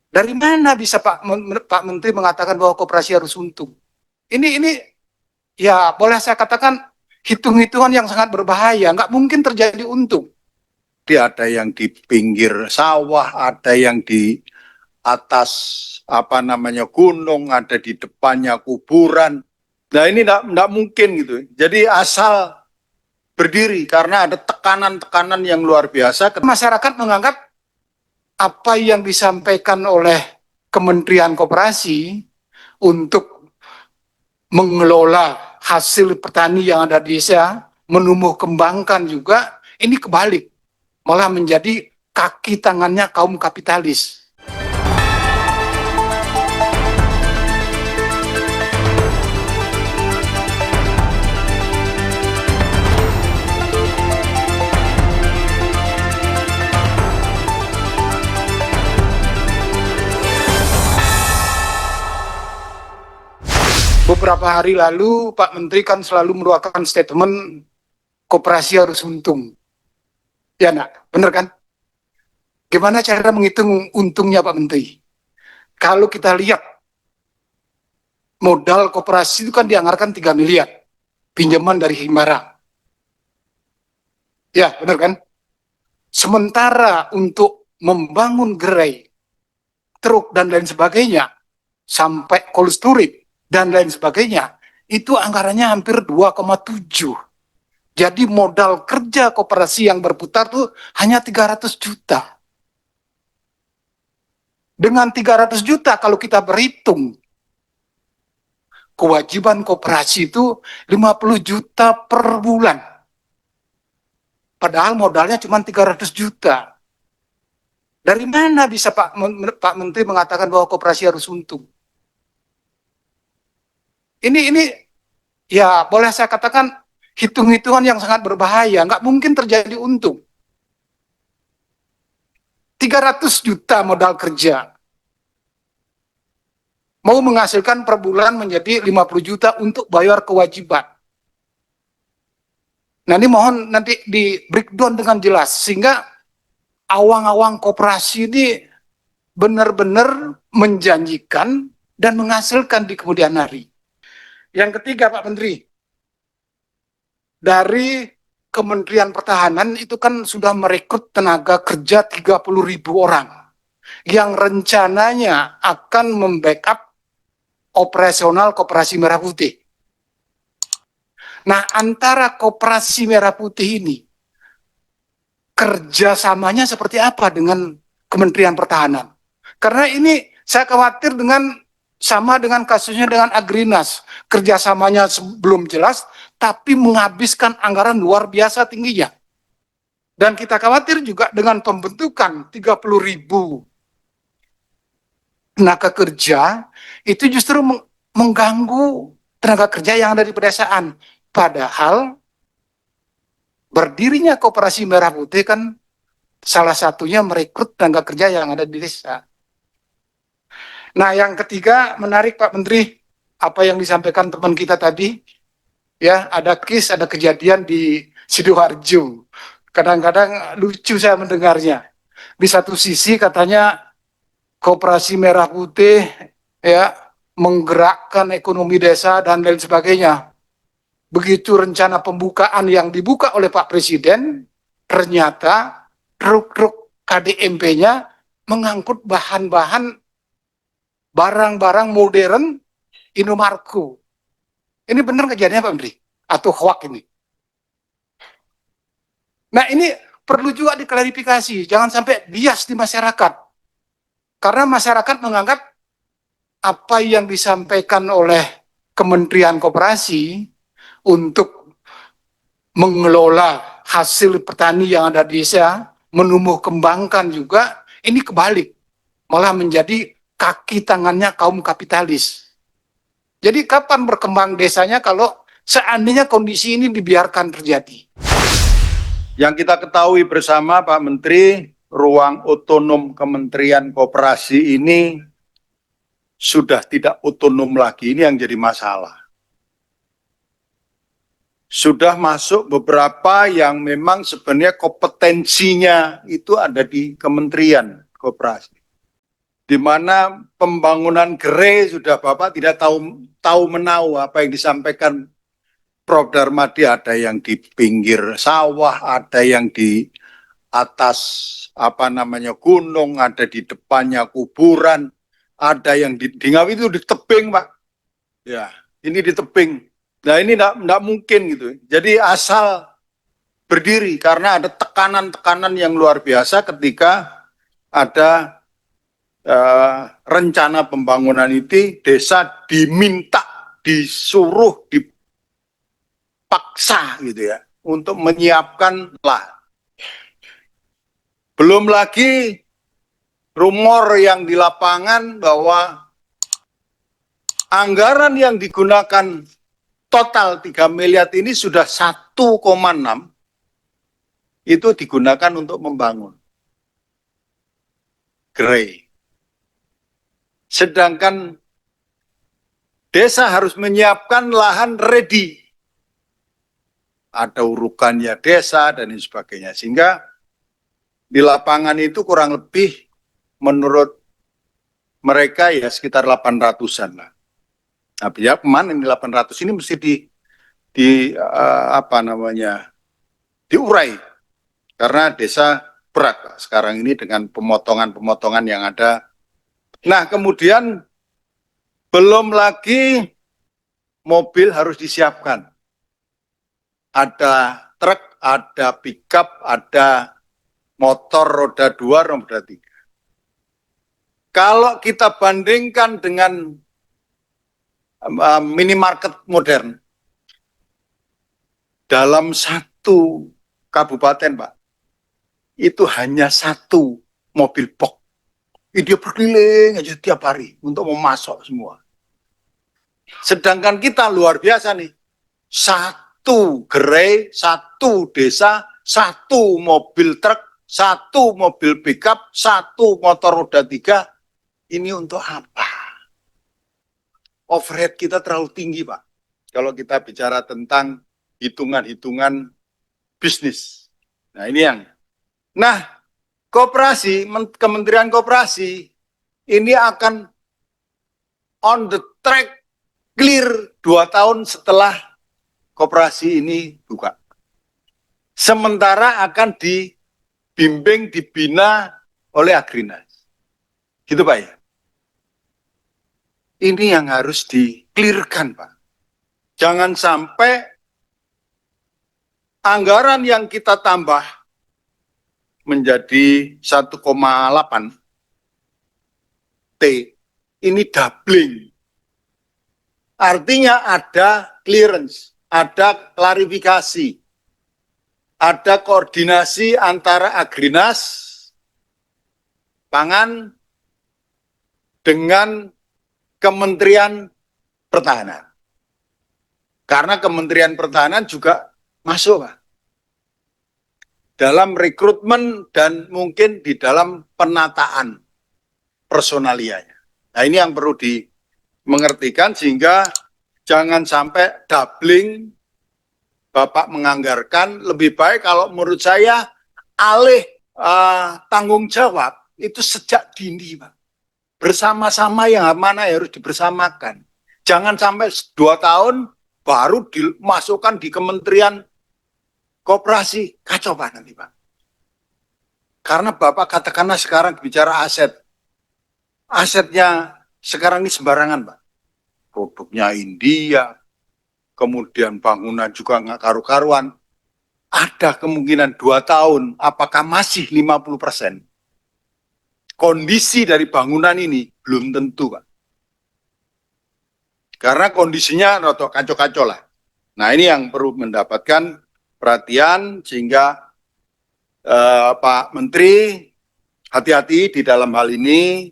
Dari mana bisa Pak Menteri mengatakan bahwa koperasi harus untung? Ini ya boleh saya katakan hitung-hitungan yang sangat berbahaya. Nggak mungkin terjadi untung. Dia ada yang di pinggir sawah, ada yang di atas apa namanya gunung, ada di depannya kuburan. Nah ini enggak mungkin gitu. Jadi asal berdiri karena ada tekanan-tekanan yang luar biasa. Masyarakat menganggap apa yang disampaikan oleh Kementerian Koperasi untuk mengelola hasil petani yang ada di desa, menumbuh kembangkan juga, ini kebalik. Malah menjadi kaki tangannya kaum kapitalis. Beberapa hari lalu Pak Menteri kan selalu mengeluarkan statement koperasi harus untung. Ya nak, benar kan? Gimana cara menghitung untungnya Pak Menteri? Kalau kita lihat modal koperasi itu kan dianggarkan 3 miliar pinjaman dari Himbara. Ya, benar kan? Sementara untuk membangun gerai, truk dan lain sebagainya, sampai cold storage dan lain sebagainya, itu anggarannya hampir 2,7. Jadi modal kerja koperasi yang berputar tuh hanya 300 juta. Dengan 300 juta kalau kita berhitung, kewajiban koperasi itu 50 juta per bulan. Padahal modalnya cuma 300 juta. Dari mana bisa Pak Menteri mengatakan bahwa koperasi harus untung? Ini ya boleh saya katakan hitung-hitungan yang sangat berbahaya. Nggak mungkin terjadi untung. 300 juta modal kerja. Mau menghasilkan per bulan menjadi 50 juta untuk bayar kewajiban. Nah ini mohon nanti di breakdown dengan jelas. Sehingga awang-awang koperasi ini benar-benar menjanjikan dan menghasilkan di kemudian hari. Yang ketiga Pak Menteri, dari Kementerian Pertahanan itu kan sudah merekrut tenaga kerja 30.000 orang yang rencananya akan membackup operasional Koperasi Merah Putih. Nah, antara Koperasi Merah Putih ini kerjasamanya seperti apa dengan Kementerian Pertahanan? Karena ini saya khawatir sama dengan kasusnya dengan Agrinas, kerjasamanya belum jelas, tapi menghabiskan anggaran luar biasa tingginya. Dan kita khawatir juga dengan pembentukan 30.000 tenaga kerja, itu justru mengganggu tenaga kerja yang ada di pedesaan. Padahal berdirinya Koperasi Merah Putih kan salah satunya merekrut tenaga kerja yang ada di desa. Nah, yang ketiga menarik Pak Menteri, apa yang disampaikan teman kita tadi, ya ada kejadian di Sidoarjo. Kadang-kadang lucu saya mendengarnya. Di satu sisi katanya Koperasi Merah Putih ya menggerakkan ekonomi desa dan lain sebagainya. Begitu rencana pembukaan yang dibuka oleh Pak Presiden, ternyata truk-truk KDMP-nya mengangkut bahan-bahan barang-barang modern Indomarko. Ini benar kejadiannya Pak Menteri? Atau hoax ini? Nah ini perlu juga diklarifikasi, jangan sampai bias di masyarakat. Karena masyarakat menganggap apa yang disampaikan oleh Kementerian Koperasi untuk mengelola hasil petani yang ada di desa, menumbuh kembangkan juga, ini kebalik. Malah menjadi kaki tangannya kaum kapitalis. Jadi kapan berkembang desanya kalau seandainya kondisi ini dibiarkan terjadi? Yang kita ketahui bersama Pak Menteri, ruang otonom Kementerian Koperasi ini sudah tidak otonom lagi, ini yang jadi masalah. Sudah masuk beberapa yang memang sebenarnya kompetensinya itu ada di Kementerian Koperasi. di mana pembangunan gerai sudah Bapak tidak tahu menahu apa yang disampaikan Prof. Darmadi, ada yang di pinggir sawah, ada yang di atas gunung, ada di depannya kuburan, ada yang di Ngawi itu di tebing, Pak. Ya, ini di tebing. Nah, ini enggak mungkin gitu. Jadi asal berdiri karena ada tekanan-tekanan yang luar biasa ketika ada rencana pembangunan itu, desa diminta, disuruh, dipaksa gitu ya untuk menyiapkan lahan. Belum lagi rumor yang di lapangan bahwa anggaran yang digunakan total 3 miliar ini sudah 1,6 itu digunakan untuk membangun gerai. Sedangkan desa harus menyiapkan lahan ready. Ada urukannya desa dan sebagainya. Sehingga di lapangan itu kurang lebih menurut mereka ya sekitar 800-an lah. Nah, ya kemana ini 800 ini mesti diurai. Karena desa berat sekarang ini dengan pemotongan-pemotongan yang ada. Nah, kemudian belum lagi mobil harus disiapkan. Ada truk, ada pickup, ada motor roda 2, roda 3. Kalau kita bandingkan dengan minimarket modern, dalam satu kabupaten, Pak, itu hanya 1 mobil box. Dia berkeliling aja tiap hari untuk memasok semua. Sedangkan kita luar biasa nih. 1 gerai, 1 desa, 1 mobil truk, 1 mobil pickup, 1 motor roda 3. Ini untuk apa? Overhead kita terlalu tinggi, Pak. Kalau kita bicara tentang hitungan-hitungan bisnis. Nah, ini yang. Nah, koperasi, Kementerian Koperasi ini akan on the track clear 2 tahun setelah koperasi ini buka. Sementara akan dibimbing, dibina oleh Agrinas. Gitu, Pak ya. Ini yang harus di-clearkan, Pak. Jangan sampai anggaran yang kita tambah menjadi 1,8 T, ini doubling. Artinya ada clearance, ada klarifikasi, ada koordinasi antara Agrinas, Pangan, dengan Kementerian Pertahanan. Karena Kementerian Pertahanan juga masuk, Pak, dalam rekrutmen dan mungkin di dalam penataan personalianya. Nah, ini yang perlu dimengertikan sehingga jangan sampai doubling. Bapak menganggarkan, lebih baik kalau menurut saya alih tanggung jawab itu sejak dini, Pak. Bersama-sama yang mana harus dibersamakan. Jangan sampai 2 tahun baru dimasukkan di Kementerian Koperasi, kacau, Pak, nanti, Pak. Karena Bapak katakanlah sekarang bicara aset. Asetnya sekarang ini sembarangan, Pak. Produknya India, kemudian bangunan juga nggak karu-karuan. Ada kemungkinan 2 tahun, apakah masih 50%? Kondisi dari bangunan ini belum tentu, Pak. Karena kondisinya rotok kacau-kacau lah. Nah, ini yang perlu mendapatkan perhatian sehingga Pak Menteri hati-hati di dalam hal ini.